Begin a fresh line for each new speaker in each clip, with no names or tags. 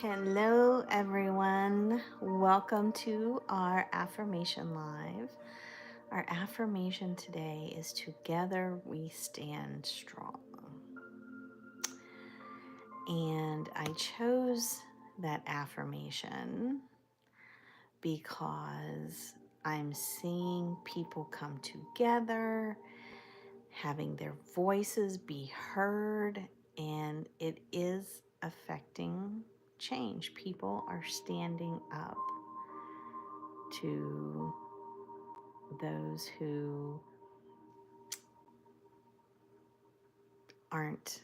Hello, everyone. Welcome to our affirmation live. Our affirmation today is together we stand strong. And I chose that affirmation because I'm seeing people come together, having their voices be heard, and it is affecting change. People are standing up to those who aren't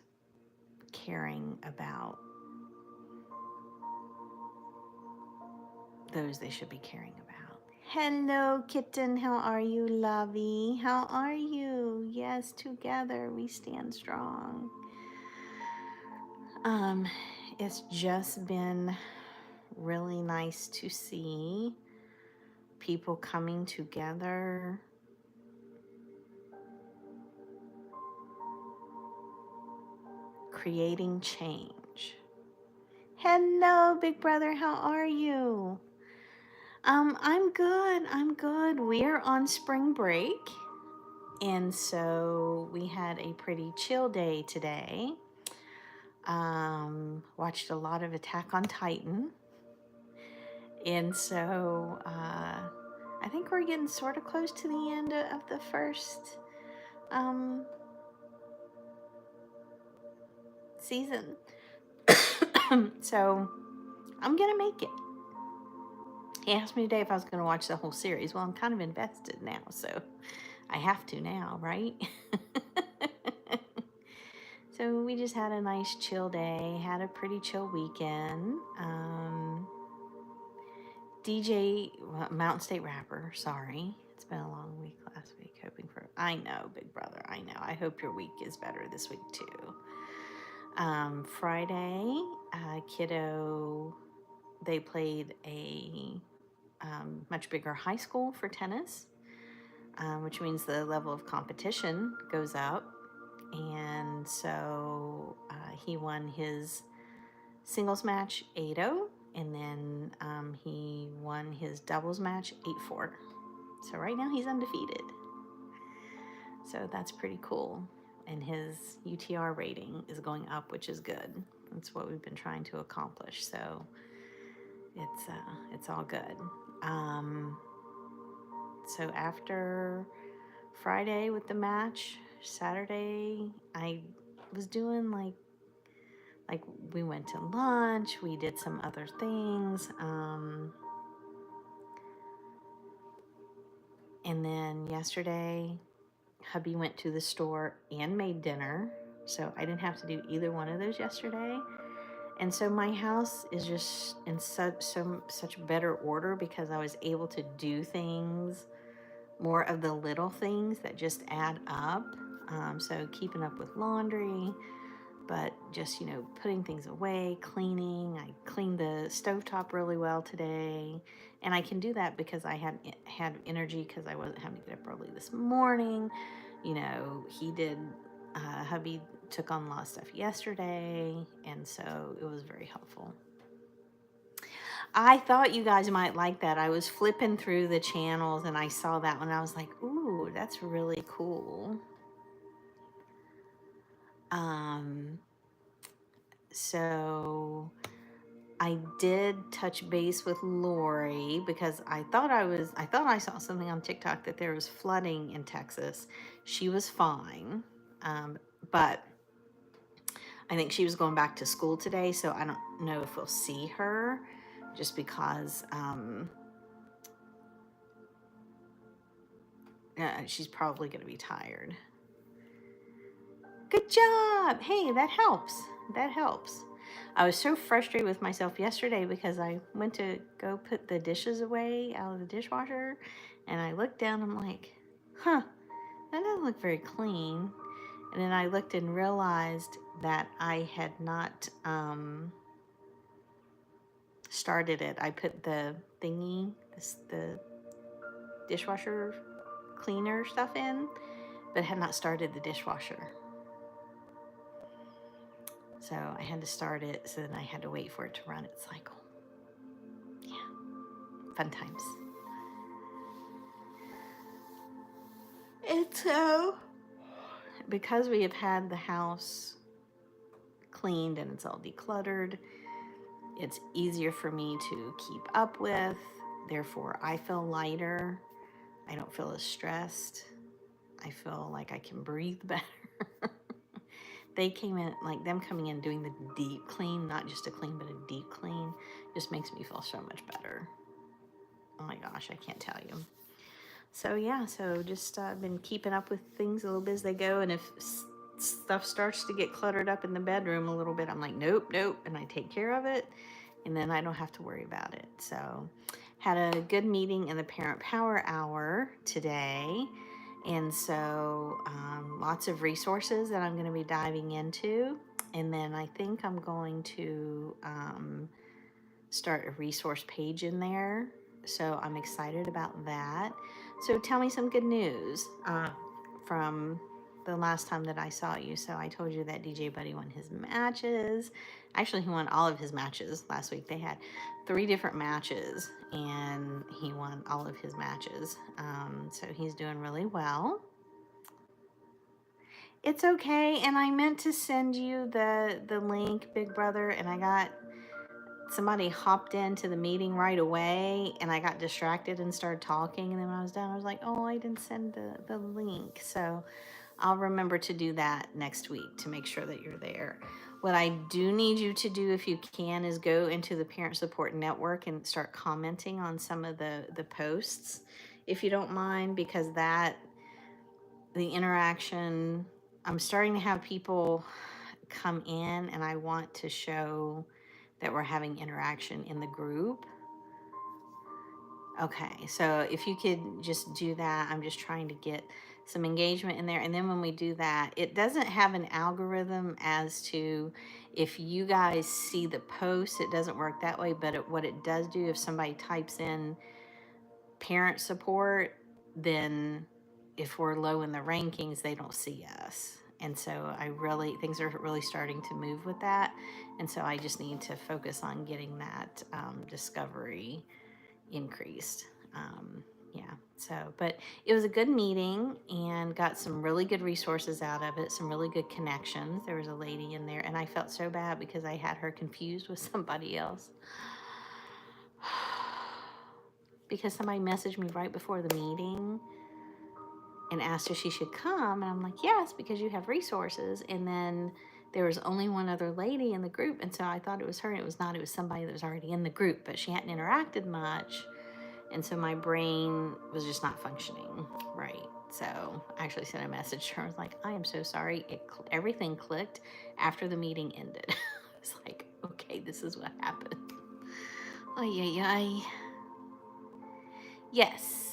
caring about those they should be caring about. Hello, kitten. How are you, lovey? How are you? Yes, together we stand strong. Um, it's just been really nice to see people coming together, creating change. Hello, big brother. How are you? I'm good. I'm good. We're on spring break. And so we had a pretty chill day today. Watched a lot of Attack on Titan. And so I think we're getting sort of close to the end of the first season. So I'm going to make it. He asked me today if I was going to watch the whole series. Well, I'm kind of invested now, so I have to now, right? So we just had a nice chill day, had a pretty chill weekend. DJ, Mountain State Rapper, sorry. It's been a long week last week, hoping for, I know, big brother, I know. I hope your week is better this week too. Friday, kiddo, they played a much bigger high school for tennis, which means the level of competition goes up. And so he won his singles match 8-0, and then he won his doubles match 8-4. So right now he's undefeated. So that's pretty cool. And his UTR rating is going up, which is good. That's what we've been trying to accomplish. So it's all good. So after Friday with the match, Saturday I was doing like we went to lunch, we did some other things, and then yesterday hubby went to the store and made dinner, so I didn't have to do either one of those yesterday. And so my house is just in such better order because I was able to do things, more of the little things that just add up. So keeping up with laundry, but just, putting things away, cleaning. I cleaned the stovetop really well today. And I can do that because I had energy because I wasn't having to get up early this morning. He did, hubby took on a lot of stuff yesterday, and so it was very helpful. I thought you guys might like that. I was flipping through the channels and I saw that one. I was like, ooh, that's really cool. So I did touch base with Lori because I thought I saw something on TikTok that there was flooding in Texas. She was fine, but I think she was going back to school today, so I don't know if we'll see her, just because she's probably going to be tired. Good job! Hey, that helps. That helps. I was so frustrated with myself yesterday because I went to go put the dishes away out of the dishwasher, and I looked down, I'm like, that doesn't look very clean. And then I looked and realized that I had not started it. I put the thingy, the dishwasher cleaner stuff in, but had not started the dishwasher. So I had to start it, so then I had to wait for it to run its cycle. Yeah, fun times. And so, because we have had the house cleaned and it's all decluttered, it's easier for me to keep up with. Therefore, I feel lighter. I don't feel as stressed. I feel like I can breathe better. They came in, like them coming in doing the deep clean, not just a clean, but a deep clean, just makes me feel so much better. Oh my gosh, I can't tell you. So yeah, so just been keeping up with things a little bit as they go. And if stuff starts to get cluttered up in the bedroom a little bit, I'm like, nope, and I take care of it, and then I don't have to worry about it. So had a good meeting in the Parent Power Hour today. And so lots of resources that I'm going to be diving into. And then I think I'm going to start a resource page in there. So I'm excited about that. So tell me some good news from the last time that I saw you. So I told you that DJ Buddy won his matches. Actually, he won all of his matches last week. They had 3 different matches, and he won all of his matches. So he's doing really well. It's okay, and I meant to send you the link, Big Brother, and I got somebody hopped into the meeting right away, and I got distracted and started talking, and then when I was done, I was like, oh, I didn't send the link. So I'll remember to do that next week to make sure that you're there. What I do need you to do, if you can, is go into the Parent Support Network and start commenting on some of the posts, if you don't mind, because the interaction, I'm starting to have people come in, and I want to show that we're having interaction in the group. Okay, so if you could just do that, I'm just trying to get some engagement in there. And then when we do that, it doesn't have an algorithm as to if you guys see the post, it doesn't work that way. But what it does do, if somebody types in parent support, then if we're low in the rankings, they don't see us. And so things are really starting to move with that. And so I just need to focus on getting that discovery increased. Yeah, but it was a good meeting and got some really good resources out of it, some really good connections. There was a lady in there, and I felt so bad because I had her confused with somebody else. Because somebody messaged me right before the meeting and asked if she should come, and I'm like, yes, because you have resources. And then there was only one other lady in the group, and so I thought it was her, and it was not. It was somebody that was already in the group, but she hadn't interacted much, and so my brain was just not functioning right. So I actually sent a message to her. I was like, I am so sorry. Everything clicked after the meeting ended. I was like, okay, this is what happened. Ay. Yes.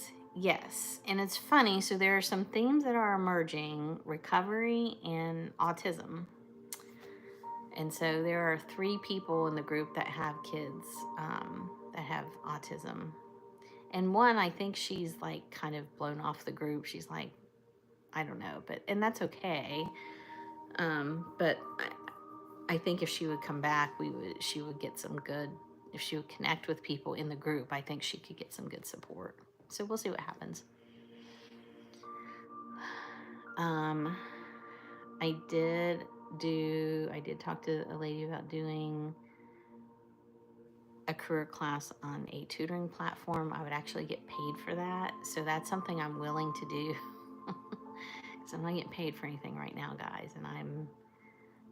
And it's funny. So there are some themes that are emerging: recovery and autism. And so there are 3 people in the group that have kids that have autism. And one, I think she's like kind of blown off the group. She's like, I don't know, and that's okay. But I think if she would come back, she would get some good. If she would connect with people in the group, I think she could get some good support. So we'll see what happens. I did talk to a lady about doing a career class on a tutoring platform. I would actually get paid for that. So that's something I'm willing to do. Because I'm not getting paid for anything right now, guys. And I'm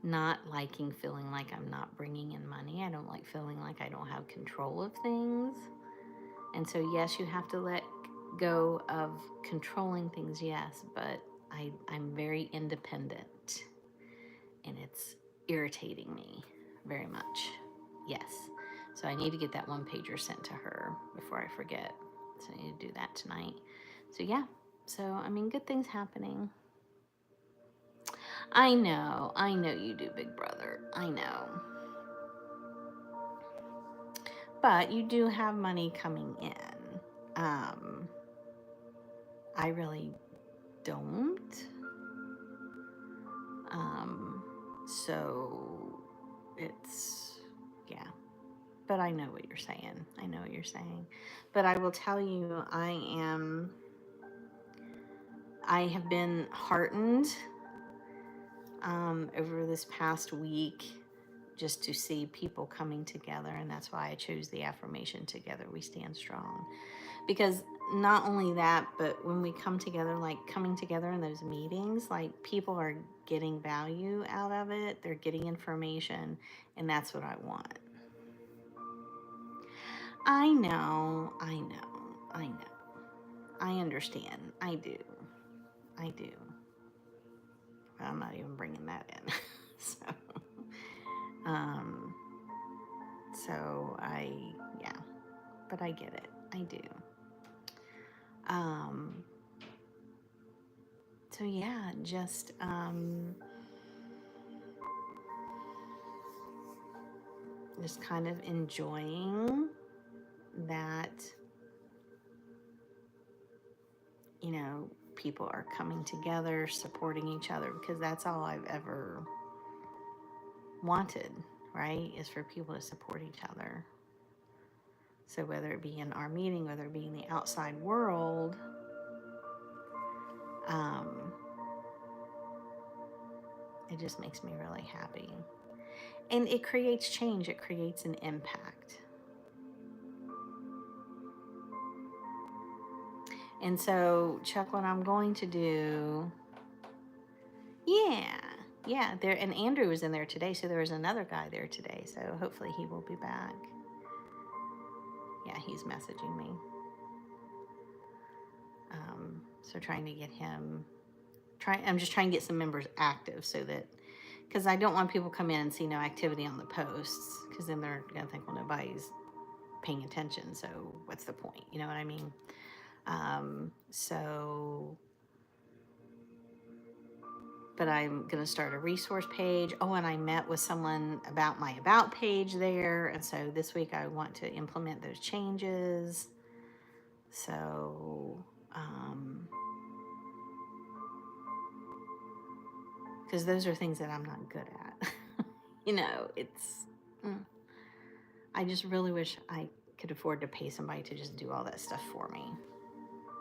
not liking feeling like I'm not bringing in money. I don't like feeling like I don't have control of things. And so, yes, you have to let go of controlling things, yes. But I'm very independent. And it's irritating me very much. Yes. So I need to get that 1-pager sent to her before I forget. So I need to do that tonight. So yeah. So, I mean, good things happening. I know you do, Big Brother. I know. But you do have money coming in. I really don't. So it's, yeah. But I know what you're saying. I know what you're saying. But I will tell you, I have been heartened over this past week just to see people coming together. And that's why I chose the affirmation, together we stand strong. Because not only that, but when we come together, like coming together in those meetings, like people are getting value out of it, they're getting information, and that's what I want. I know, I know, I know. I understand. I do. I do. But I'm not even bringing that in. Um, yeah, but I get it. I do. So yeah, just kind of enjoying that, people are coming together, supporting each other, because that's all I've ever wanted, right? Is for people to support each other. So whether it be in our meeting, whether it be in the outside world, it just makes me really happy. And it creates change, it creates an impact. And so, Chuck, what I'm going to do, there, and Andrew was in there today, so there was another guy there today, so hopefully he will be back. Yeah, he's messaging me. So trying to get him, I'm just trying to get some members active so that, because I don't want people to come in and see no activity on the posts, because then they're going to think, well, nobody's paying attention, so what's the point? You know what I mean? But I'm going to start a resource page. Oh, and I met with someone about my about page there. And so this week I want to implement those changes. So, because those are things that I'm not good at. I just really wish I could afford to pay somebody to just do all that stuff for me.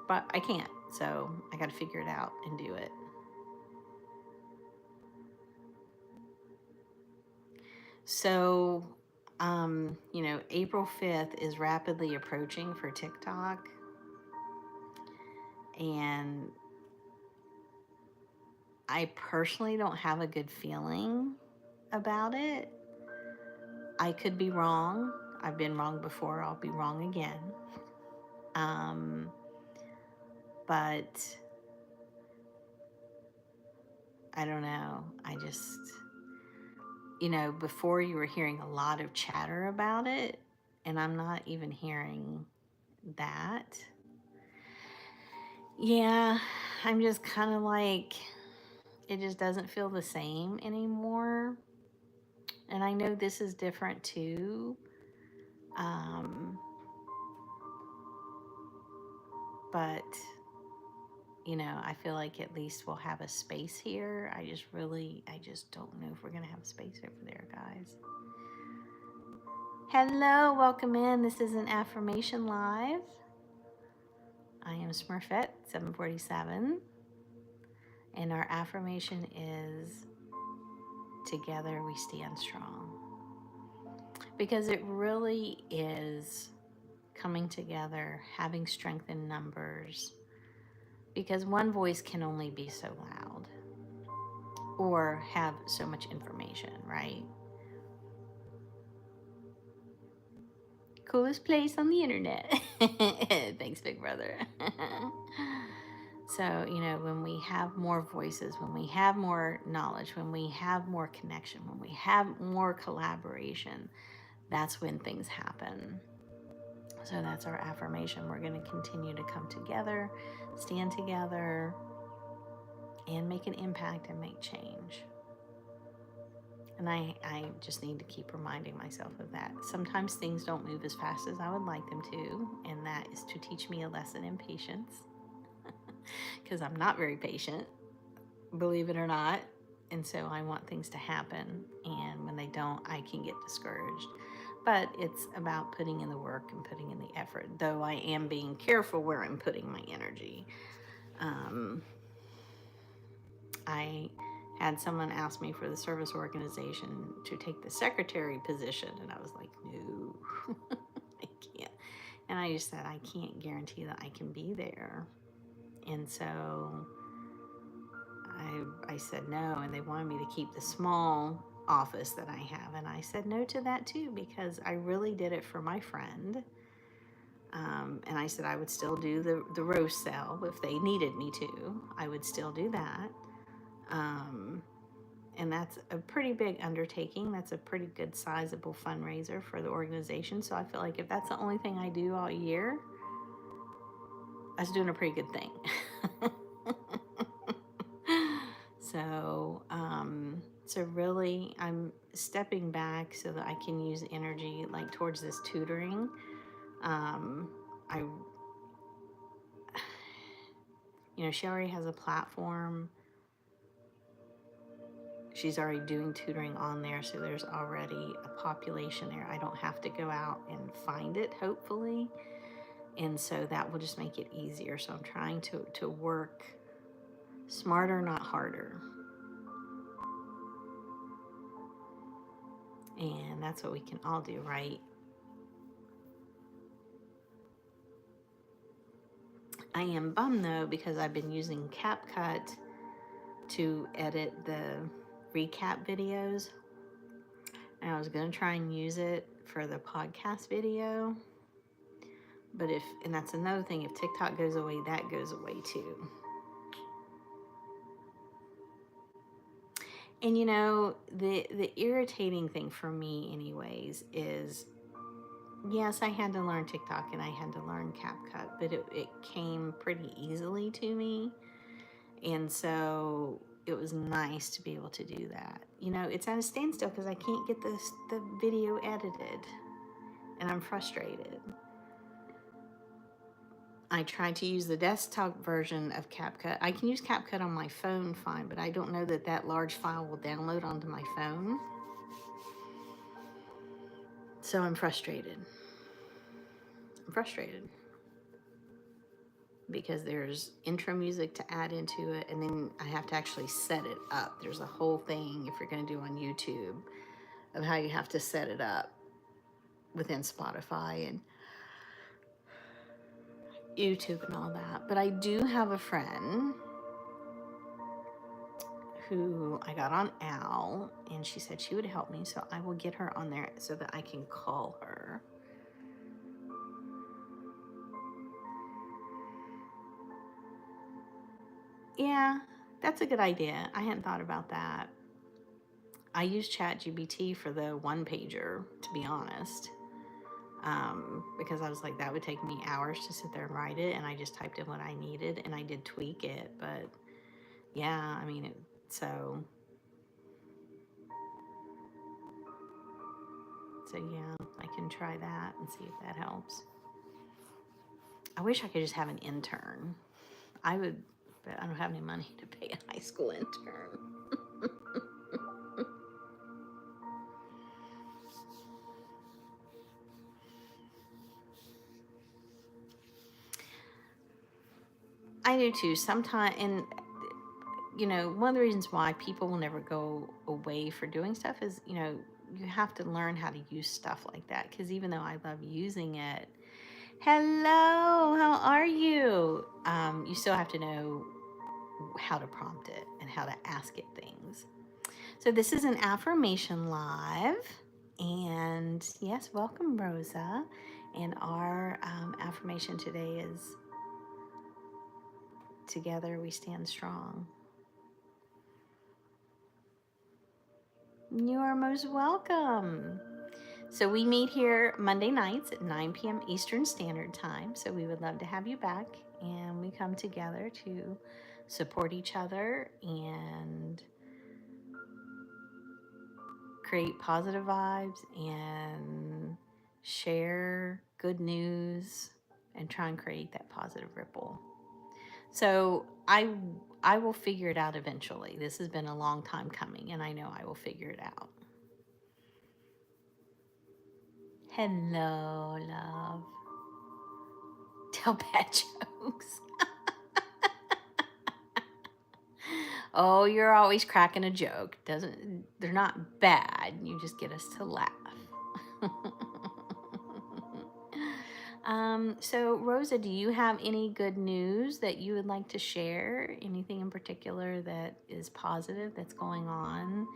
But I can't. So I got to figure it out and do it. So, April 5th is rapidly approaching for TikTok. And I personally don't have a good feeling about it. I could be wrong. I've been wrong before. I'll be wrong again. But I don't know. I just, before you were hearing a lot of chatter about it, and I'm not even hearing that. Yeah, I'm just kind of like, it just doesn't feel the same anymore. And I know this is different too. But, I feel like at least we'll have a space here. I just don't know if we're going to have a space over there, guys. Hello, welcome in. This is an Affirmation Live. I am Smurfette 747. And our affirmation is, together we stand strong. Because it really is coming together, having strength in numbers. Because one voice can only be so loud or have so much information, right? Coolest place on the internet. Thanks, big brother. So, when we have more voices, when we have more knowledge, when we have more connection, when we have more collaboration, that's when things happen. So that's our affirmation. We're going to continue to come together, stand together, and make an impact and make change. And I just need to keep reminding myself of that. Sometimes things don't move as fast as I would like them to, and that is to teach me a lesson in patience. Because I'm not very patient, believe it or not. And so I want things to happen. And when when they don't, I can get discouraged. But it's about putting in the work and putting in the effort, though I am being careful where I'm putting my energy. I had someone ask me for the service organization to take the secretary position, and I was like, no, I can't. And I just said, I can't guarantee that I can be there. And so I said no, and they wanted me to keep the small office that I have. And I said no to that too, because I really did it for my friend. And I said I would still do the roast sale if they needed me to. I would still do that. And that's a pretty big undertaking. That's a pretty good sizable fundraiser for the organization. So I feel like if that's the only thing I do all year, I was doing a pretty good thing. So really, I'm stepping back so that I can use energy like towards this tutoring. I, she already has a platform. She's already doing tutoring on there, so there's already a population there. I don't have to go out and find it, hopefully. And so that will just make it easier. So I'm trying to work smarter, not harder. And that's what we can all do, right? I am bummed though, because I've been using CapCut to edit the recap videos. And I was going to try and use it for the podcast video. But and that's another thing, if TikTok goes away, that goes away too. And the irritating thing for me anyways is, yes, I had to learn TikTok and I had to learn CapCut, but it came pretty easily to me. And so it was nice to be able to do that. It's at a standstill because I can't get the video edited, and I'm frustrated. I tried to use the desktop version of CapCut. I can use CapCut on my phone fine, but I don't know that large file will download onto my phone. So I'm frustrated. Because there's intro music to add into it, and then I have to actually set it up. There's a whole thing, if you're going to do on YouTube, of how you have to set it up within Spotify and YouTube and all that. But I do have a friend who I got on Al, and she said she would help me, so I will get her on there so that I can call her. Yeah, that's a good idea. I hadn't thought about that. I use ChatGPT for the one-pager, to be honest, because I was like, that would take me hours to sit there and write it, and I just typed in what I needed, and I did tweak it, but yeah, I mean, so yeah, I can try that and see if that helps. I wish I could just have an intern. I would, but I don't have any money to pay a high school intern. I do too. Sometimes, and one of the reasons why people will never go away for doing stuff is, you have to learn how to use stuff like that. Because even though I love using it, hello, how are you? You still have to know how to prompt it and how to ask it things. So this is an affirmation live. And yes, welcome, Rosa. And our affirmation today is, together we stand strong. You are most welcome. So we meet here Monday nights at 9 p.m. Eastern Standard Time. So we would love to have you back. And we come together to support each other and create positive vibes and share good news and try and create that positive ripple. So I will figure it out eventually. This has been a long time coming, and I know I will figure it out. Hello, love. Tell bad jokes. Oh, you're always cracking a joke. They're not bad. You just get us to laugh. So Rosa, do you have any good news that you would like to share? Anything in particular that is positive that's going on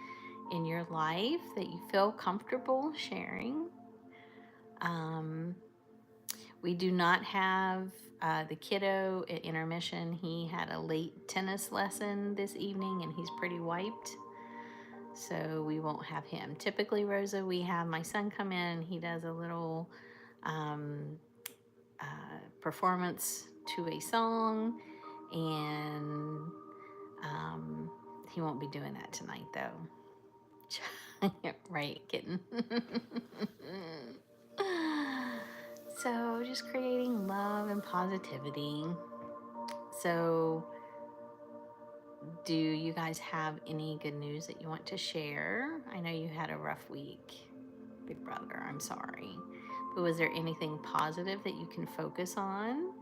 in your life that you feel comfortable sharing? We do not have the kiddo at intermission. He had a late tennis lesson this evening and he's pretty wiped. So we won't have him. Typically, Rosa, we have my son come in. He does a little performance to a song, and he won't be doing that tonight, though. Right, kitten. So just creating love and positivity. So do you guys have any good news that you want to share? I know you had a rough week, big brother. I'm sorry. But was there anything positive that you can focus on?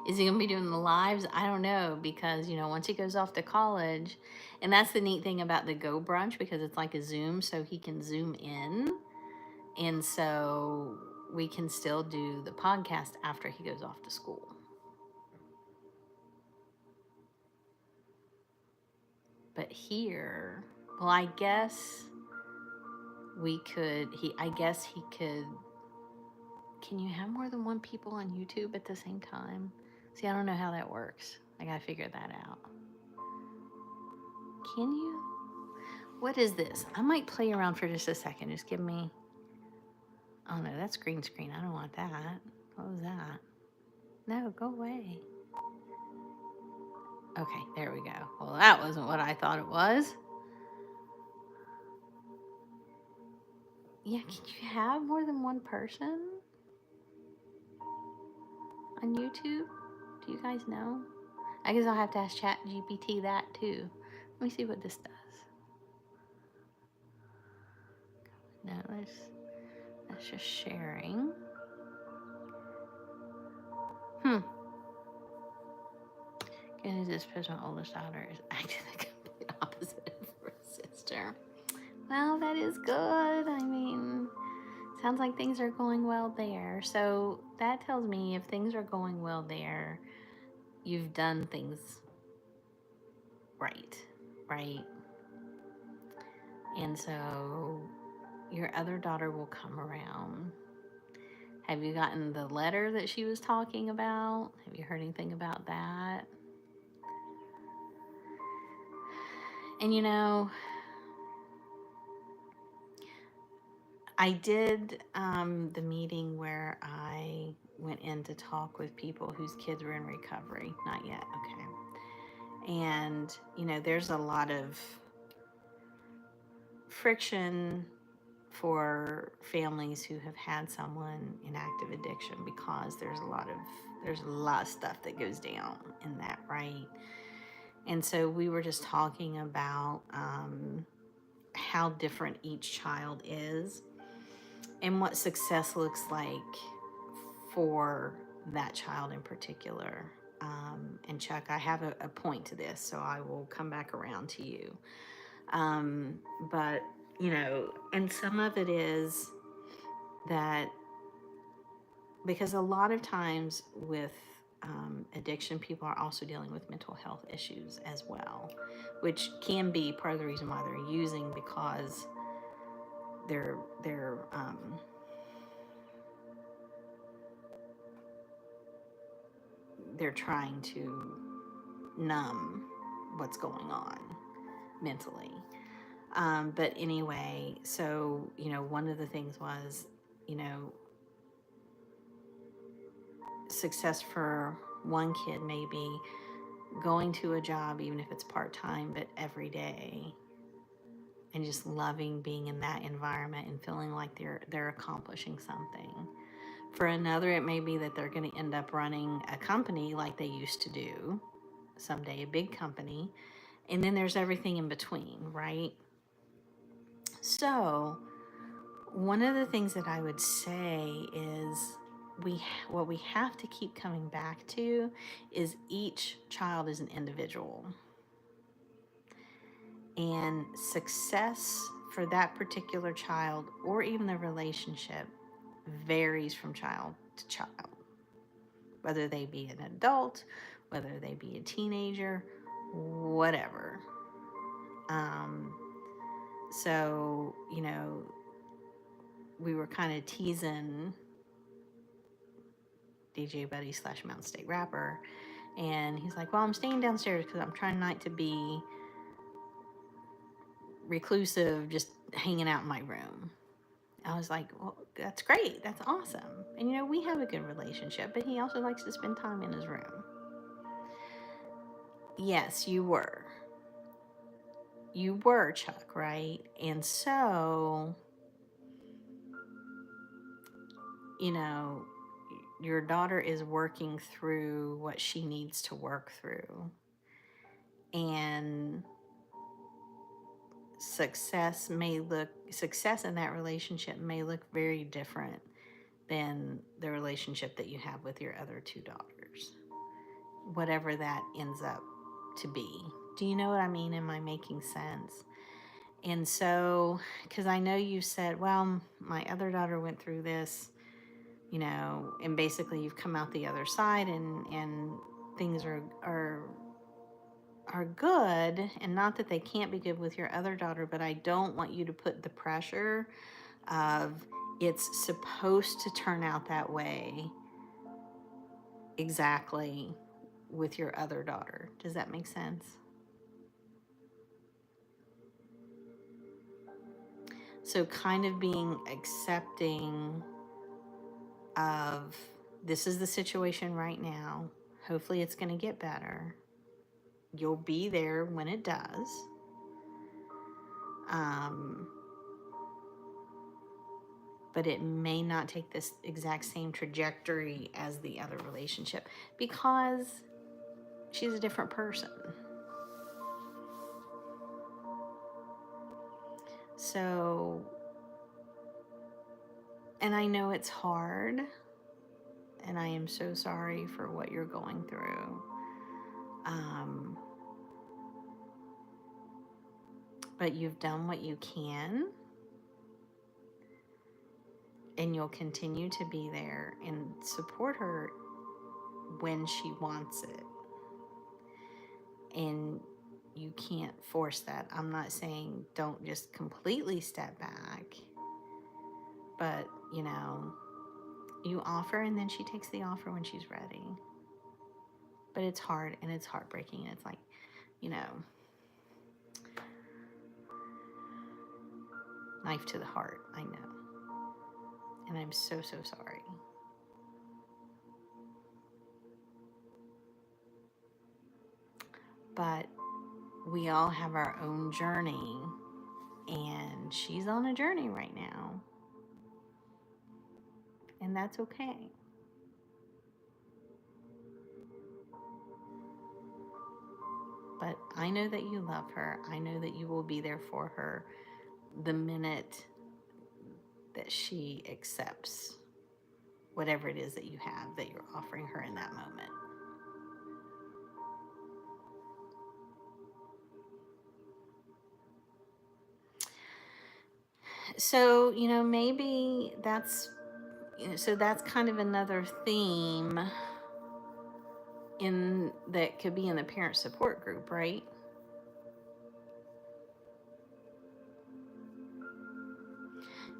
Is he gonna be doing the lives? I don't know, because once he goes off to college, and that's the neat thing about the Go Brunch, because it's like a Zoom, so he can zoom in, and so we can still do the podcast after he goes off to school. But here, well, I guess we could. I guess he could. Can you have more than one people on YouTube at the same time? See, I don't know how that works. I gotta figure that out. Can you? What is this? I might play around for just a second. Just give me. Oh no, that's green screen. I don't want that. What was that? No, go away. Okay, there we go. Well, that wasn't what I thought it was. Yeah, can you have more than one person on YouTube? Do you guys know? I guess I'll have to ask Chat GPT that too. Let me see what this does. No, that's just sharing. Good as this person, my oldest daughter is acting the complete opposite of her sister. Well, that is good. I mean, sounds like things are going well there. So that tells me if things are going well there, you've done things right, right? And so your other daughter will come around. Have you gotten the letter that she was talking about? Have you heard anything about that? And I did the meeting where I went in to talk with people whose kids were in recovery. Not yet, okay. And, there's a lot of friction for families who have had someone in active addiction, because there's a lot of stuff that goes down in that, right? And so we were just talking about how different each child is and what success looks like for that child in particular. And Chuck, I have a point to this, so I will come back around to you. But, and some of it is that because a lot of times with addiction, people are also dealing with mental health issues as well, which can be part of the reason why they're using, because they're trying to numb what's going on mentally. But anyway, so, one of the things was, success for one kid may be going to a job, even if it's part-time, but every day, and just loving being in that environment and feeling like they're accomplishing something. For another, it may be that they're going to end up running a company like they used to do someday, a big company. And then there's everything in between, right? So, one of the things that I would say is what we have to keep coming back to is each child is an individual. And success for that particular child or even the relationship varies from child to child. Whether they be an adult, whether they be a teenager, whatever. So, we were kind of teasing DJ Buddy / Mountain State Rapper. And he's like, well, I'm staying downstairs because I'm trying not to be reclusive, just hanging out in my room. I was like, well, that's great. That's awesome. And, we have a good relationship, but he also likes to spend time in his room. Yes, you were. You were, Chuck, right? And so, your daughter is working through what she needs to work through. And success in that relationship may look very different than the relationship that you have with your other two daughters, whatever that ends up to be. Do you know what I mean? Am I making sense? And so, because I know you said, well, my other daughter went through this, and basically you've come out the other side, and things are good, and not that they can't be good with your other daughter, but I don't want you to put the pressure of it's supposed to turn out that way exactly with your other daughter. Does that make sense? So kind of being accepting of this is the situation right now. Hopefully it's going to get better. You'll be there when it does. But it may not take this exact same trajectory as the other relationship because she's a different person. So, and I know it's hard, and I am so sorry for what you're going through. But you've done what you can, and you'll continue to be there and support her when she wants it. And you can't force that. I'm not saying don't just completely step back, but you offer and then she takes the offer when she's ready. But it's hard and it's heartbreaking, and it's like, knife to the heart, I know. And I'm so, so sorry. But we all have our own journey, and she's on a journey right now. And that's okay. But I know that you love her. I know that you will be there for her the minute that she accepts whatever it is that you have that you're offering her in that moment. So, maybe that's, so that's kind of another theme that could be in the parent support group, right?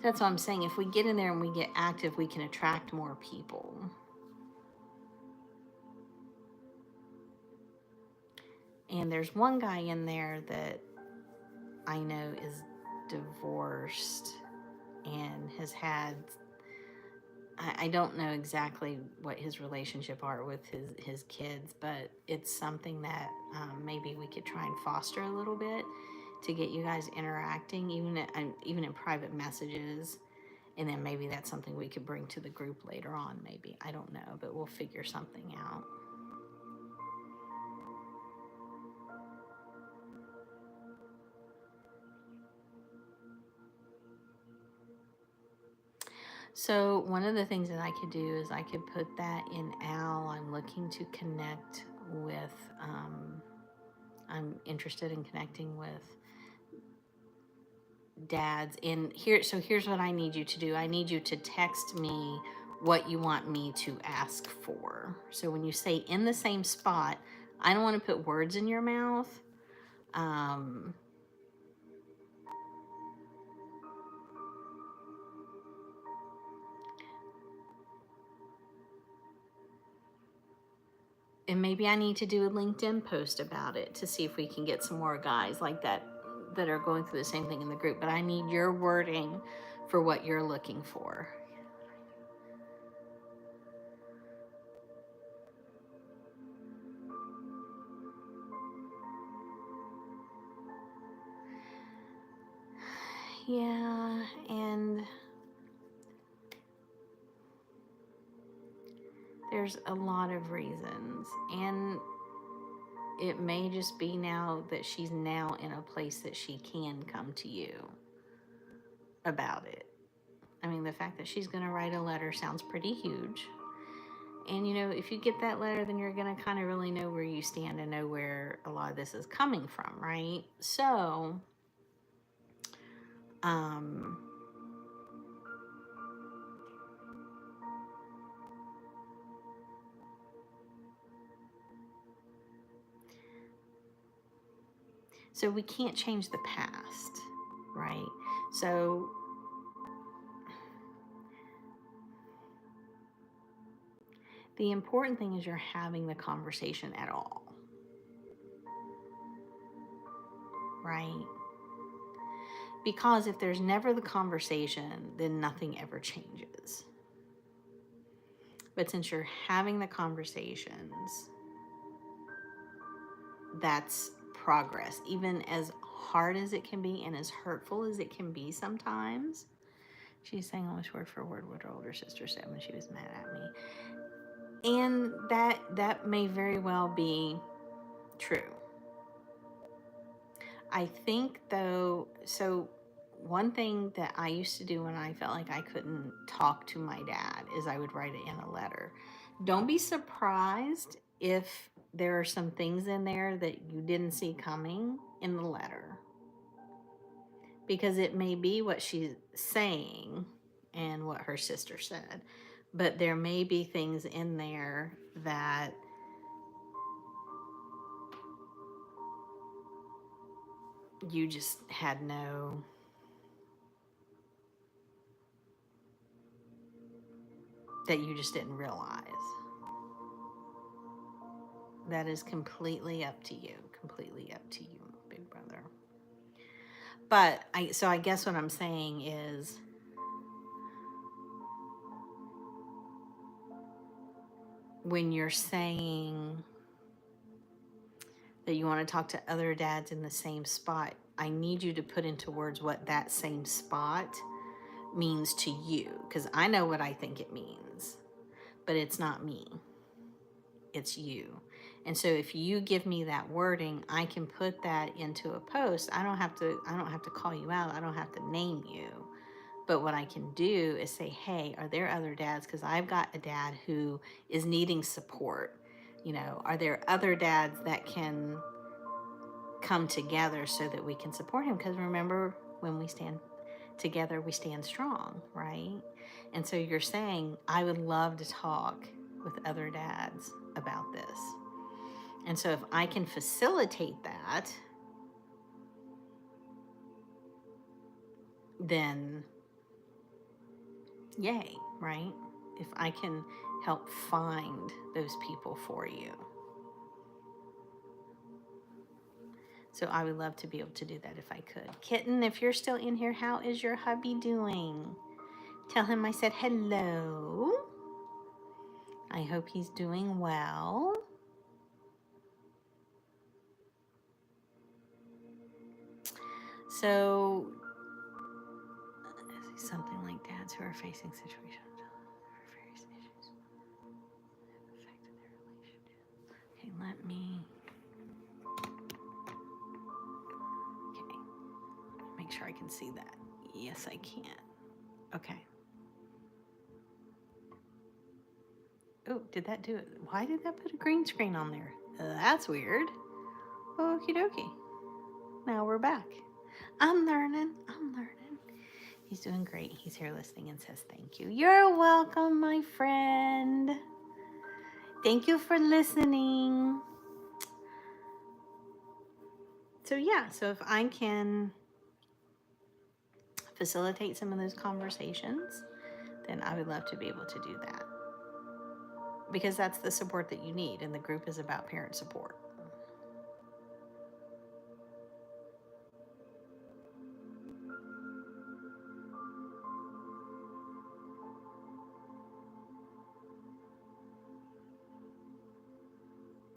That's what I'm saying. If we get in there and we get active, we can attract more people. And there's one guy in there that I know is divorced and has had, I don't know exactly what his relationship are with his kids, but it's something that maybe we could try and foster a little bit to get you guys interacting, even in private messages, And then maybe that's something we could bring to the group later on, maybe. I don't know, but we'll figure something out. So one of the things that I could do is I could put that in Al. I'm looking to connect with, I'm interested in connecting with dads. And so here's what I need you to do. I need you to text me what you want me to ask for. So when you say in the same spot, I don't want to put words in your mouth. And maybe I need to do a LinkedIn post about it to see if we can get some more guys like that that are going through the same thing in the group. But I need your wording for what you're looking for. Yeah, and there's a lot of reasons. And it may just be now that she's now in a place that she can come to you about it. I mean, the fact that she's going to write a letter sounds pretty huge. And, you know, if you get that letter, then you're going to kind of really know where you stand and know where a lot of this is coming from, right? So, so we can't change the past, right? So the important thing is you're having the conversation at all, right? Because if there's never the conversation, then nothing ever changes. But since you're having the conversations, that's progress. Even as hard as it can be and as hurtful as it can be sometimes. She's saying almost word for word what her older sister said when she was mad at me. And that may very well be true. I think though, so one thing that I used to do when I felt like I couldn't talk to my dad is I would write it in a letter. Don't be surprised if there are some things in there that you didn't see coming in the letter. Because it may be what she's saying and what her sister said, but there may be things in there that you just had no, that you just didn't realize. That is completely up to you. Completely up to you, big brother. But I guess what I'm saying is when you're saying that you want to talk to other dads in the same spot, I need you to put into words what that same spot means to you, because I know what I think it means, but it's not me, it's you. And so if you give me that wording, I can put that into a post. I don't have to call you out, I don't have to name you, but what I can do is say, hey, are there other dads, because I've got a dad who is needing support, you know, are there other dads that can come together so that we can support him? Because remember, when we stand together, we stand strong, right? And so you're saying, I would love to talk with other dads about this. And so if I can facilitate that, then yay, right? If I can help find those people for you. So I would love to be able to do that if I could. Kitten, if you're still in here, how is your hubby doing? Tell him I said hello. I hope he's doing well. So, something like that. parents who are facing situations or various issues that have affected their relationship. Okay, let me. Okay, make sure I can see that. Yes, I can. Okay. Oh, did that do it? Why did that put a green screen on there? That's weird. Okie dokie. Now we're back. I'm learning. He's doing great. He's here listening and says thank you. You're welcome, my friend. Thank you for listening. So if I can facilitate some of those conversations, then I would love to be able to do that. Because that's the support that you need, and the group is about parent support.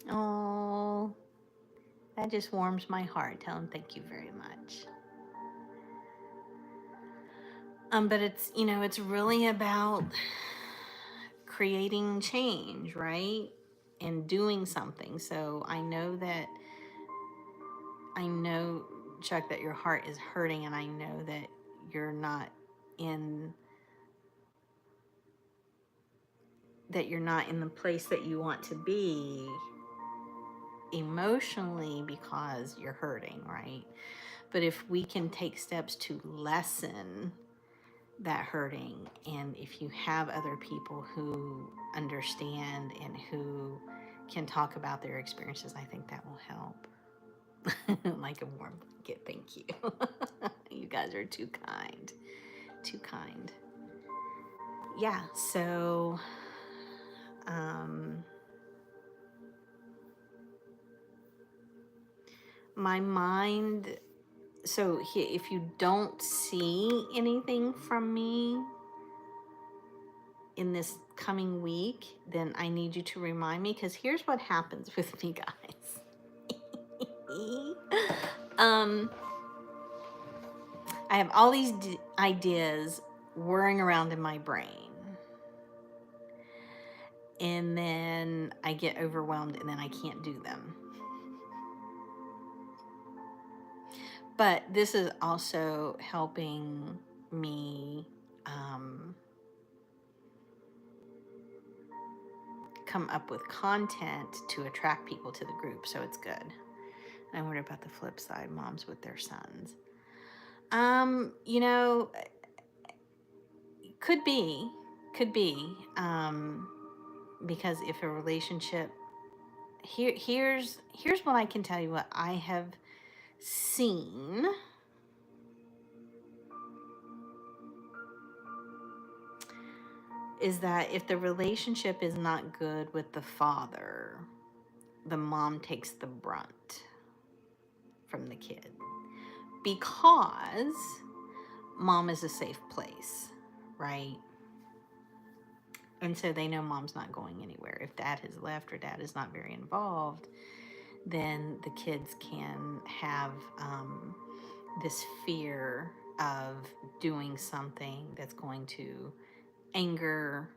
Oh, that just warms my heart. Tell him thank you very much. But it's really about creating change, right? And doing something. So I know, Chuck, that your heart is hurting, and I know that you're not in the place that you want to be emotionally because you're hurting, right? But if we can take steps to lessen that hurting, and if you have other people who understand and who can talk about their experiences, I think that will help. Like a warm blanket. Thank you. You guys are too kind. Yeah, so my mind, so if you don't see anything from me in this coming week, then I need you to remind me, because here's what happens with me, guys. I have all these ideas whirring around in my brain, and then I get overwhelmed, and then I can't do them. But this is also helping me come up with content to attract people to the group, so it's good. I wonder about the flip side, moms with their sons. Could be, because if a relationship, here's what I can tell you, what I have seen. Is that if the relationship is not good with the father, the mom takes the brunt from the kid, because mom is a safe place, right? And so they know mom's not going anywhere. If dad has left or dad is not very involved, then the kids can have this fear of doing something that's going to anger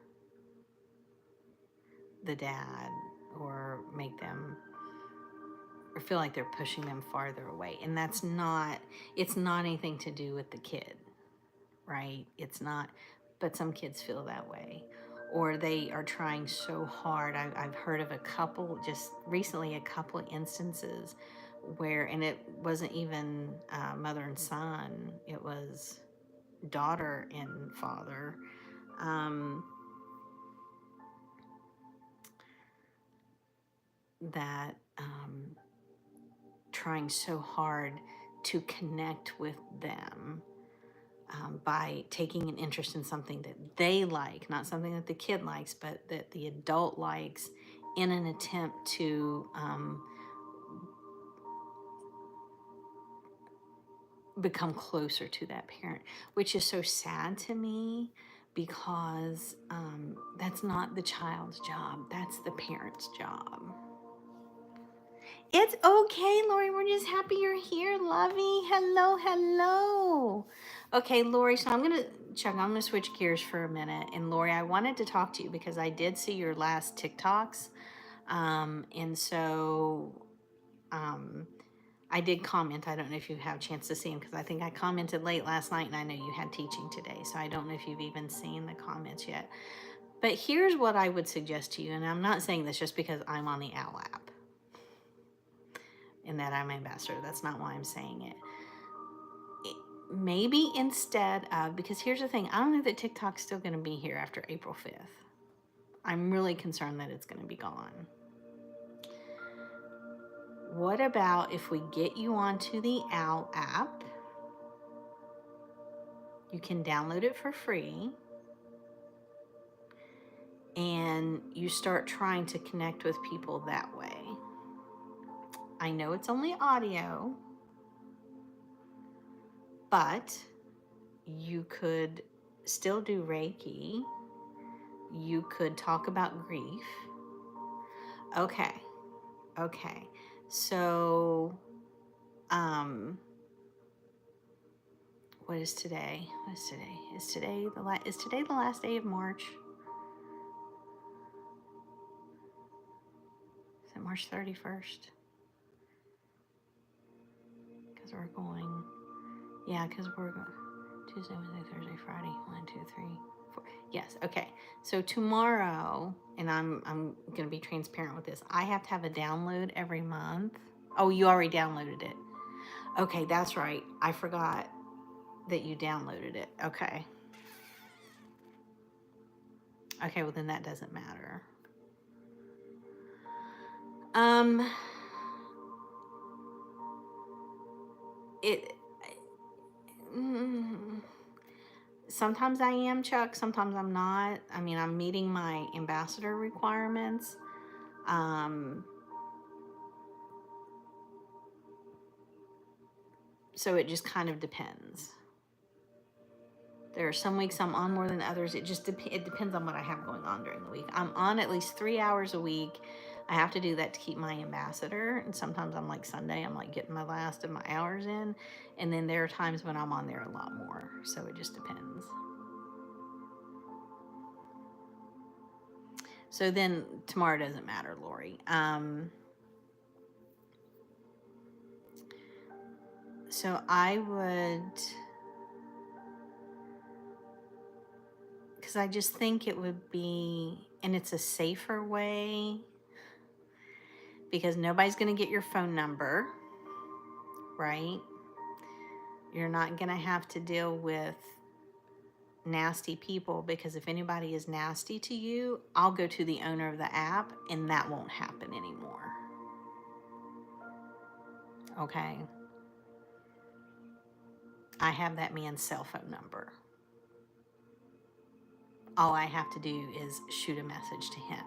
the dad, or make them, or feel like they're pushing them farther away. And it's not anything to do with the kid, right? It's not, but some kids feel that way. Or they are trying so hard. I've heard of just recently, a couple of instances where, and it wasn't even mother and son, it was daughter and father, that trying so hard to connect with them by taking an interest in something that they like, not something that the kid likes, but that the adult likes, in an attempt to become closer to that parent, which is so sad to me, because that's not the child's job, that's the parent's job. It's okay, Lori. We're just happy you're here, lovey. Hello. Okay, Lori. So I'm going to Chuck, I'm going to switch gears for a minute. And Lori, I wanted to talk to you because I did see your last TikToks. And so I did comment. I don't know if you have a chance to see them because I think I commented late last night and I know you had teaching today. So I don't know if you've even seen the comments yet. But here's what I would suggest to you. And I'm not saying this just because I'm on the OWL app and that I'm ambassador. That's not why I'm saying it. Maybe instead of, because here's the thing, I don't know that TikTok's still going to be here after April 5th. I'm really concerned that it's going to be gone. What about if we get you onto the OWL app? You can download it for free. And you start trying to connect with people that way. I know it's only audio, but you could still do Reiki. You could talk about grief. Okay. So, what is today? Is today the last day of March? Is it March 31st? Because we're going Tuesday, Wednesday, Thursday, Friday, 1, 2, 3, 4. Yes, okay. So tomorrow, and I'm going to be transparent with this, I have to have a download every month. Oh, you already downloaded it. Okay, that's right. I forgot that you downloaded it. Okay. Okay, well then that doesn't matter. Sometimes I am, Chuck. Sometimes I'm not. I mean, I'm meeting my ambassador requirements. So it just kind of depends. There are some weeks I'm on more than others. It depends on what I have going on during the week. I'm on at least 3 hours a week. I have to do that to keep my ambassador. And sometimes I'm like Sunday, I'm like getting my last of my hours in. And then there are times when I'm on there a lot more. So it just depends. So then tomorrow doesn't matter, Lori. So I would, because I just think it would be, and it's a safer way, because nobody's going to get your phone number, right? You're not going to have to deal with nasty people, because if anybody is nasty to you, I'll go to the owner of the app and that won't happen anymore. Okay? I have that man's cell phone number. All I have to do is shoot a message to him.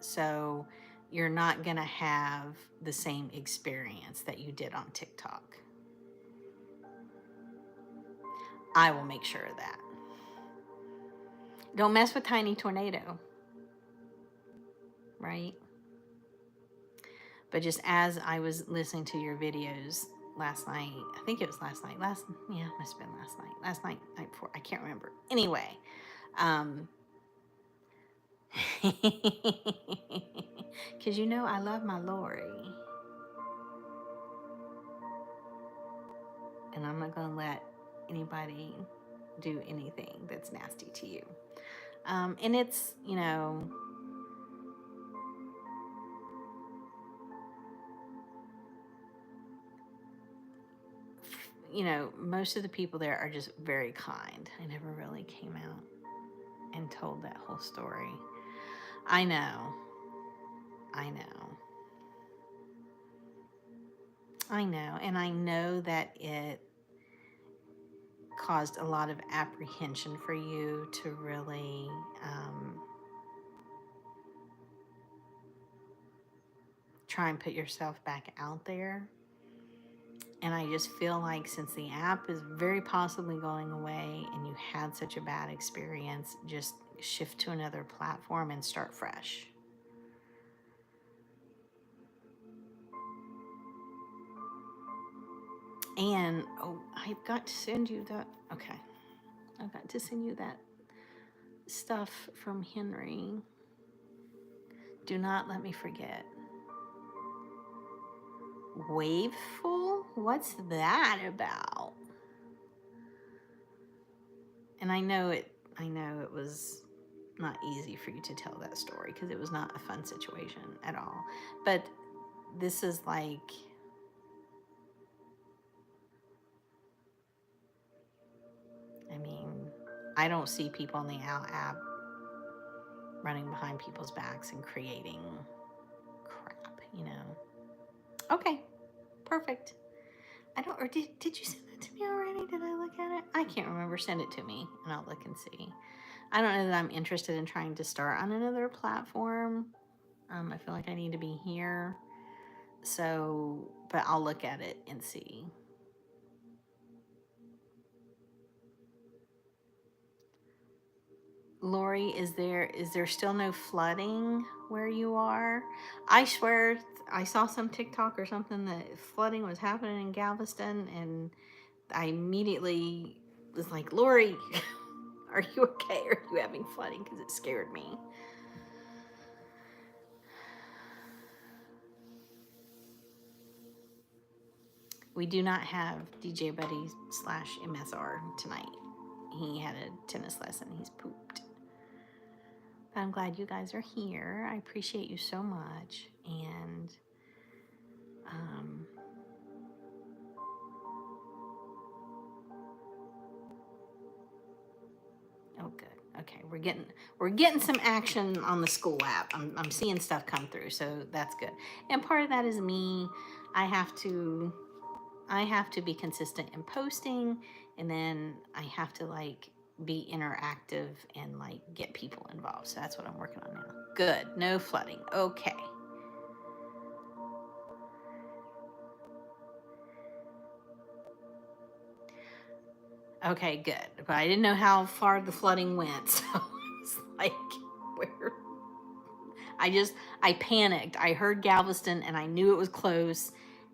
So you're not going to have the same experience that you did on TikTok. I will make sure of that. Don't mess with Tiny Tornado, right? But just as I was listening to your videos last night, I think it was last night. Must have been last night. Last night, night before, I can't remember. Anyway, because you know I love my Lori. And I'm not going to let anybody do anything that's nasty to you. And it's, most of the people there are just very kind. I never really came out and told that whole story. I know. And I know that it caused a lot of apprehension for you to really try and put yourself back out there. And I just feel like since the app is very possibly going away and you had such a bad experience, just shift to another platform and start fresh. And, oh, I've got to send you that. Okay. I've got to send you that stuff from Henry. Do not let me forget. Waveful? What's that about? And I know it was not easy for you to tell that story because it was not a fun situation at all. But this is like, I mean, I don't see people on the OWL app running behind people's backs and creating crap, you know. Okay, perfect. I don't, or did you send it to me already? Did I look at it? I can't remember. Send it to me and I'll look and see. I don't know that I'm interested in trying to start on another platform. I feel like I need to be here. So, but I'll look at it and see. Lori, is there still no flooding where you are? I swear I saw some TikTok or something that flooding was happening in Galveston, and I immediately was like, Lori, are you okay? Are you having flooding? Because it scared me. We do not have DJ Buddy / MSR tonight. He had a tennis lesson. He's pooped. But I'm glad you guys are here. I appreciate you so much. And oh, good. Okay, we're getting some action on the school app. I'm seeing stuff come through, so that's good. And part of that is me. I have to be consistent in posting, and then I have to like be interactive and like get people involved. So that's what I'm working on now. Good. No flooding. Okay. Okay, good. But I didn't know how far the flooding went, so it's like where I panicked. I heard Galveston and I knew it was close,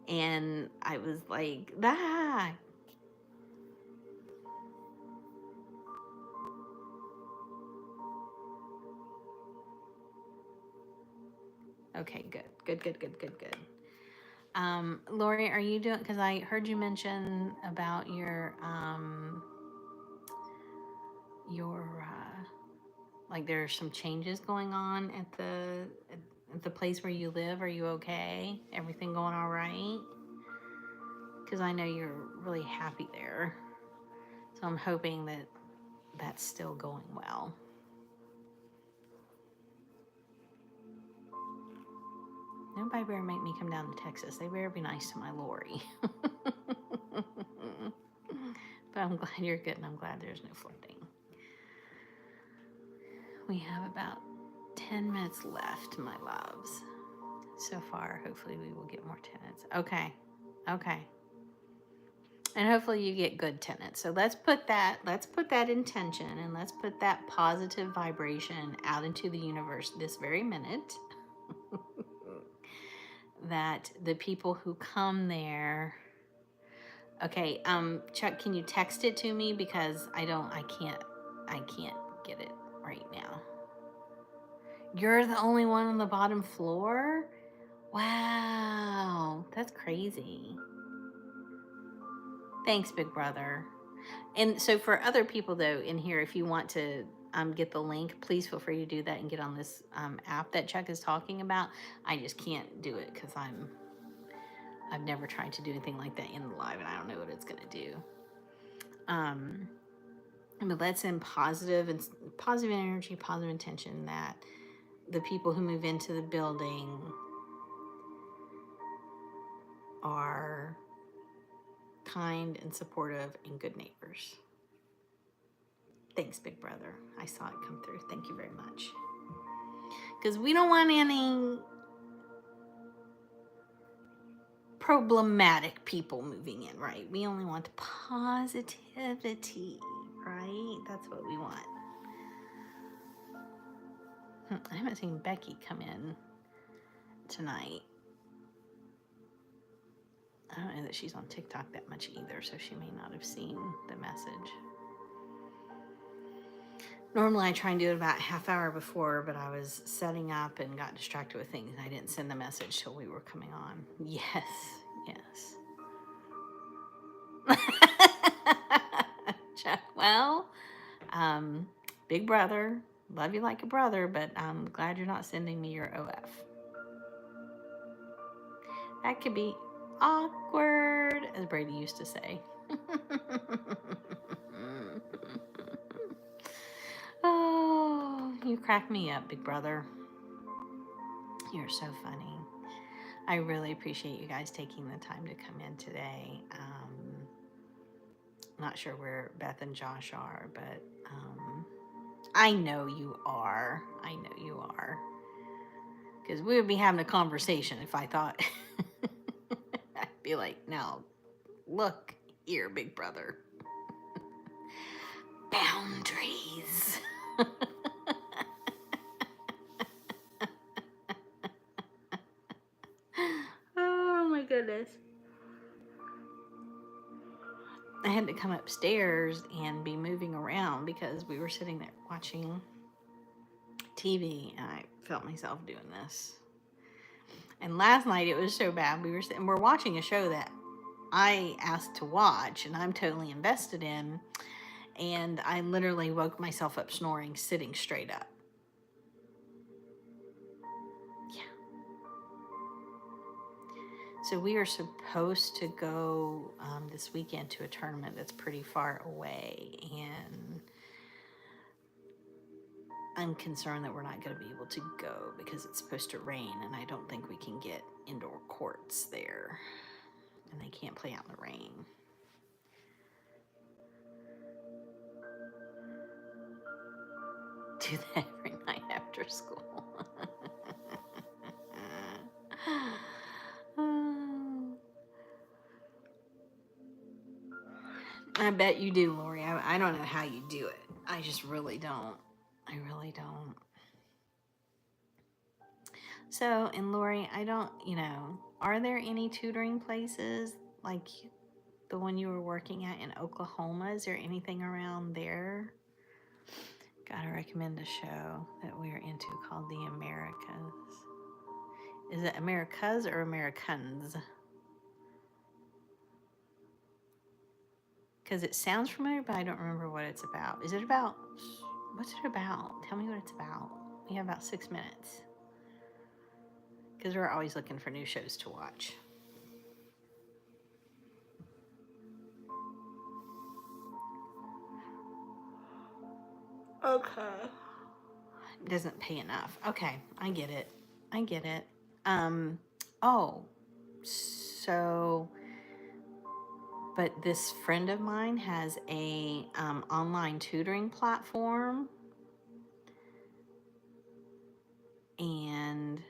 and I was like, ah. Okay, good. Lori, are you doing, because I heard you mention about your like there's some changes going on at the place where you live. Are you okay? Everything going all right? Because I know you're really happy there. So I'm hoping that that's still going well. Nobody better make me come down to Texas. They better be nice to my Lori. But I'm glad you're good, and I'm glad there's no flooding. We have about 10 minutes left, my loves. So far, hopefully we will get more tenants. Okay. And hopefully you get good tenants. So let's put that intention, and let's put that positive vibration out into the universe this very minute. That the people who come there. Okay, Chuck, can you text it to me, because I can't get it right now. You're the only one on the bottom floor? Wow, that's crazy. Thanks, big brother. And so for other people though in here, if you want to get the link, please feel free to do that and get on this app that Chuck is talking about. I just can't do it because I've never tried to do anything like that in the live, and I don't know what it's gonna do. But let's send positive energy, positive intention that the people who move into the building are kind and supportive and good neighbors. Thanks, big brother. I saw it come through. Thank you very much. Because we don't want any problematic people moving in, right? We only want positivity, right? That's what we want. I haven't seen Becky come in tonight. I don't know that she's on TikTok that much either, so she may not have seen the message. Normally I try and do it about a half hour before, but I was setting up and got distracted with things, and I didn't send the message till we were coming on. Yes, yes. Chuck, well, big brother, love you like a brother, but I'm glad you're not sending me your OF. That could be awkward, as Brady used to say. Oh, you crack me up, big brother. You're so funny. I really appreciate you guys taking the time to come in today. Not sure where Beth and Josh are, but I know you are. I know you are. Because we would be having a conversation if I thought. I'd be like, now, look here, big brother. Boundaries. Oh my goodness. I had to come upstairs and be moving around because we were sitting there watching TV, and I felt myself doing this. And last night it was so bad. We're watching a show that I asked to watch and I'm totally invested in, and I literally woke myself up snoring sitting straight up. Yeah. So we are supposed to go this weekend to a tournament that's pretty far away, and I'm concerned that we're not going to be able to go because it's supposed to rain, and I don't think we can get indoor courts there, and they can't play out in the rain. Do that every night after school. I bet you do, Lori. I don't know how you do it. I just really don't. I really don't. So, and Lori, I don't, are there any tutoring places like the one you were working at in Oklahoma? Is there anything around there? Gotta recommend a show that we're into called The Americas. Is it Americas or Americans? Because it sounds familiar, but I don't remember what it's about. What's it about? Tell me what it's about. We have about 6 minutes. Because we're always looking for new shows to watch. Okay. It doesn't pay enough. Okay, I get it. But this friend of mine has a online tutoring platform, and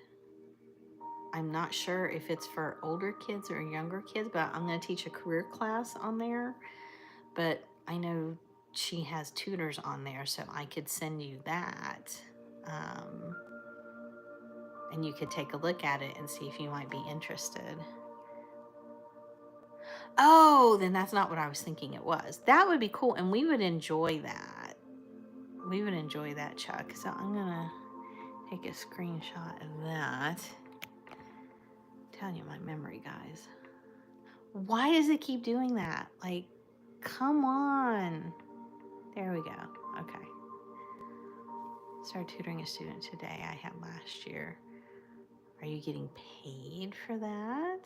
I'm not sure if it's for older kids or younger kids, but I'm going to teach a career class on there. But I know she has tutors on there, so I could send you that. And you could take a look at it and see if you might be interested. Oh, then that's not what I was thinking it was. That would be cool, and we would enjoy that. We would enjoy that, Chuck. So I'm going to take a screenshot of that. I'm telling you, my memory, guys. Why does it keep doing that? Like, come on. There we go. Okay. Started tutoring a student today I had last year. Are you getting paid for that?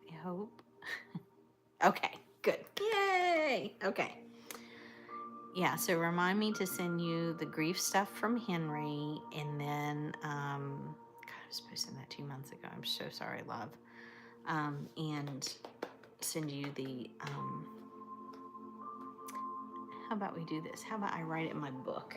I hope. Okay, good. Yay! Okay. Yeah, so remind me to send you the grief stuff from Henry, and then, God, I was supposed to send that 2 months ago. I'm so sorry, love. And send you the, how about we do this? How about I write it in my book?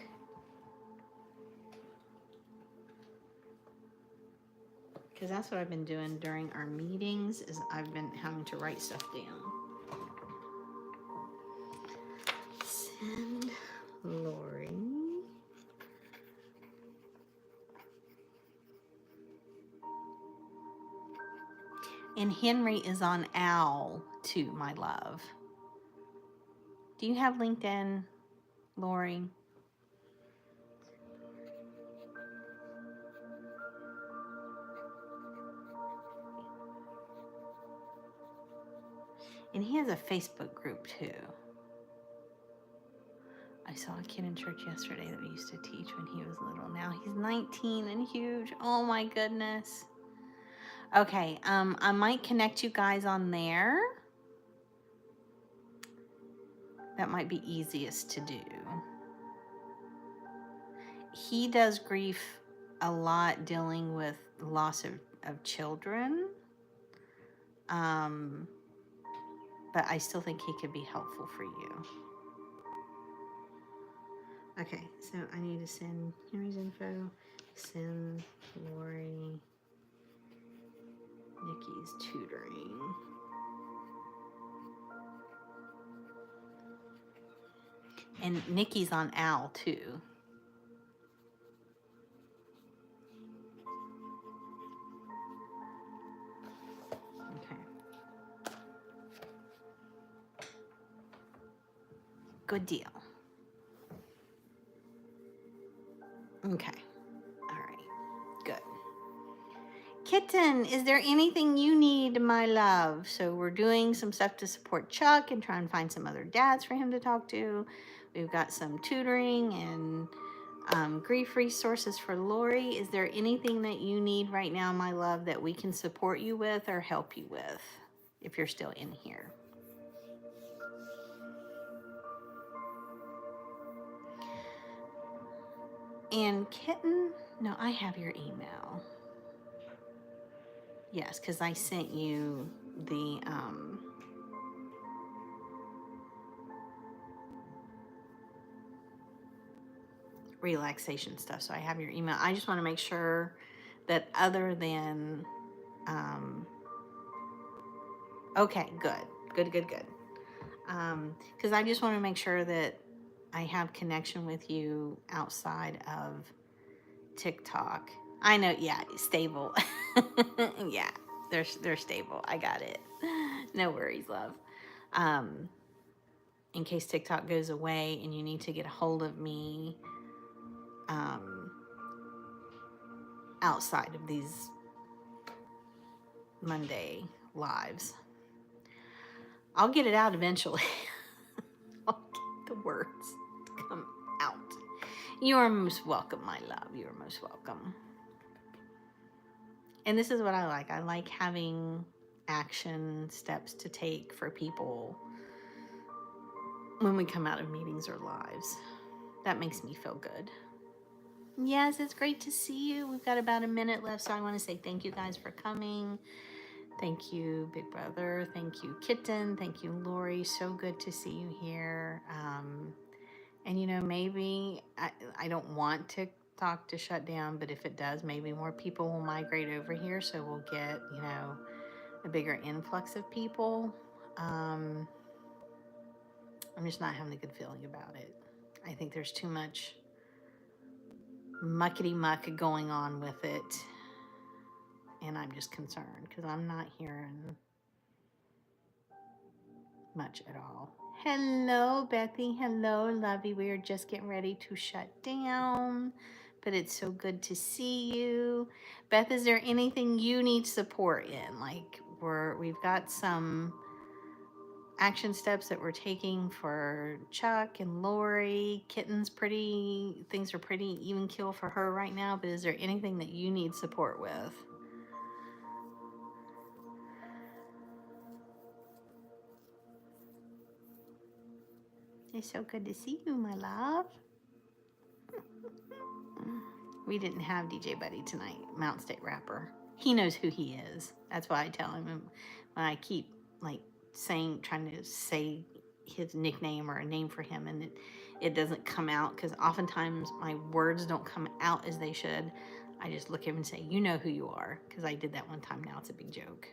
Because that's what I've been doing during our meetings, is I've been having to write stuff down. Send Lori And Henry is on Owl too, my love. Do you have LinkedIn, Lori? And he has a Facebook group too. I saw a kid in church yesterday that we used to teach when he was little. Now he's 19 and huge. Oh my goodness. Okay, I might connect you guys on there. That might be easiest to do. He does grief a lot dealing with loss of children. But I still think he could be helpful for you. Okay, so I need to send Henry's info, send Lori Nikki's tutoring. And Nikki's on Owl too. Okay. Good deal. Okay. All right. Good. Kitten, is there anything you need, my love? So we're doing some stuff to support Chuck and try and find some other dads for him to talk to. We've got some tutoring and grief resources for Lori. Is there anything that you need right now, my love, that we can support you with or help you with if you're still in here? And Kitten, no, I have your email. Yes, because I sent you the relaxation stuff. So I have your email. I just want to make sure that other than, okay, good. Because I just want to make sure that I have connection with you outside of TikTok. I know, yeah, stable. Yeah, they're stable. I got it. No worries, love. In case TikTok goes away and you need to get a hold of me outside of these Monday lives. I'll get it out eventually. I'll get the words to come out. You are most welcome, my love. You are most welcome. And this is what I like. I like having action steps to take for people when we come out of meetings or lives. That makes me feel good. Yes, it's great to see you. We've got about a minute left, so I want to say thank you guys for coming. Thank you, Big Brother. Thank you, Kitten. Thank you, Lori. So good to see you here. And, you know, maybe I don't want TikTok to shut down, but if it does, maybe more people will migrate over here. So we'll get, you know, a bigger influx of people. I'm just not having a good feeling about it. I think there's too much muckety muck going on with it. And I'm just concerned because I'm not hearing much at all. Hello, Bethy. Hello, Lovey. We are just getting ready to shut down, but it's so good to see you. Beth, is there anything you need support in? Like we've got some action steps that we're taking for Chuck and Lori. Things are pretty even keel for her right now, but is there anything that you need support with? It's so good to see you, my love. We didn't have DJ Buddy tonight, Mount State Rapper. He knows who he is. That's why I tell him when I keep like trying to say his nickname or a name for him and it doesn't come out because oftentimes my words don't come out as they should. I just look at him and say, you know who you are, because I did that one time. Now it's a big joke.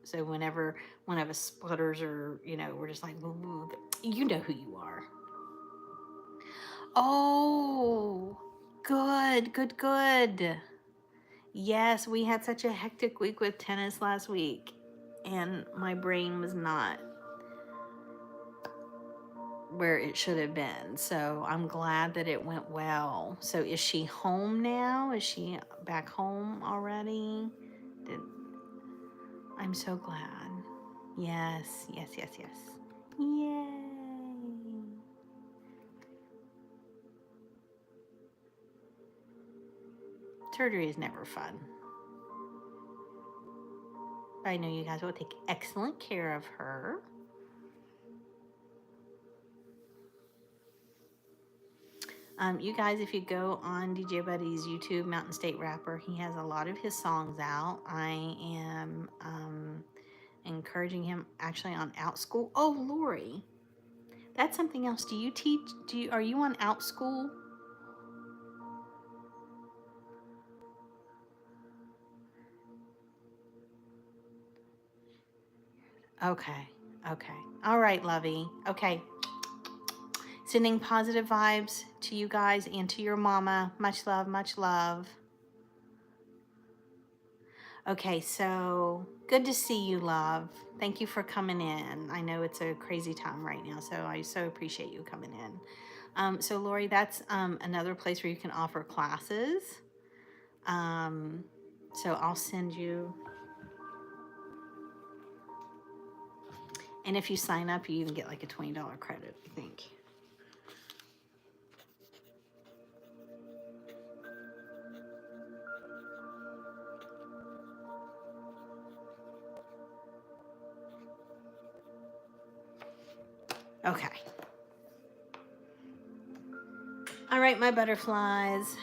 So whenever one of us sputters or, you know, we're just like, you know who you are. Oh, good. Yes, we had such a hectic week with tennis last week. and my brain was not where it should have been. So I'm glad that it went well. So is she home now? Is she back home already? I'm so glad. Yes, yes, yes, yes. Yay. Surgery is never fun. I know you guys will take excellent care of her. You guys, if you go on DJ Buddy's YouTube, Mountain State Rapper, he has a lot of his songs out. I am encouraging him actually on OutSchool. Oh, Lori, that's something else. Do you teach? Are you on OutSchool? Okay. Okay. All right, Lovey. Okay. Sending positive vibes to you guys and to your mama. Much love, much love. Okay, so good to see you, love. Thank you for coming in. I know it's a crazy time right now, so I so appreciate you coming in. So Lori, that's another place where you can offer classes. So I'll send you, and if you sign up, you even get like a $20 credit, I think. Okay. All right, my butterflies.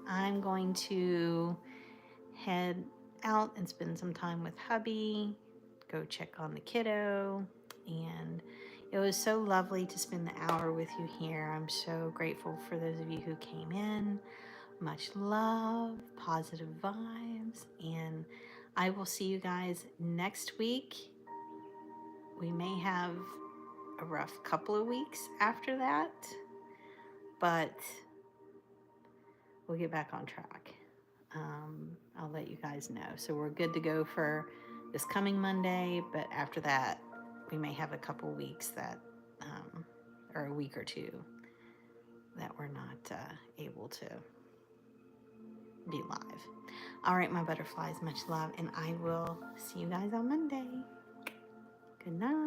I'm going to head out and spend some time with hubby, go check on the kiddo, and it was so lovely to spend the hour with you here. I'm so grateful for those of you who came in. Much love, positive vibes, and I will see you guys next week. We may have a rough couple of weeks after that, but we'll get back on track. I'll let you guys know. So we're good to go for this coming Monday, but after that, we may have a couple weeks that, or a week or two, that we're not able to be live. All right, my butterflies, much love, and I will see you guys on Monday. Good night.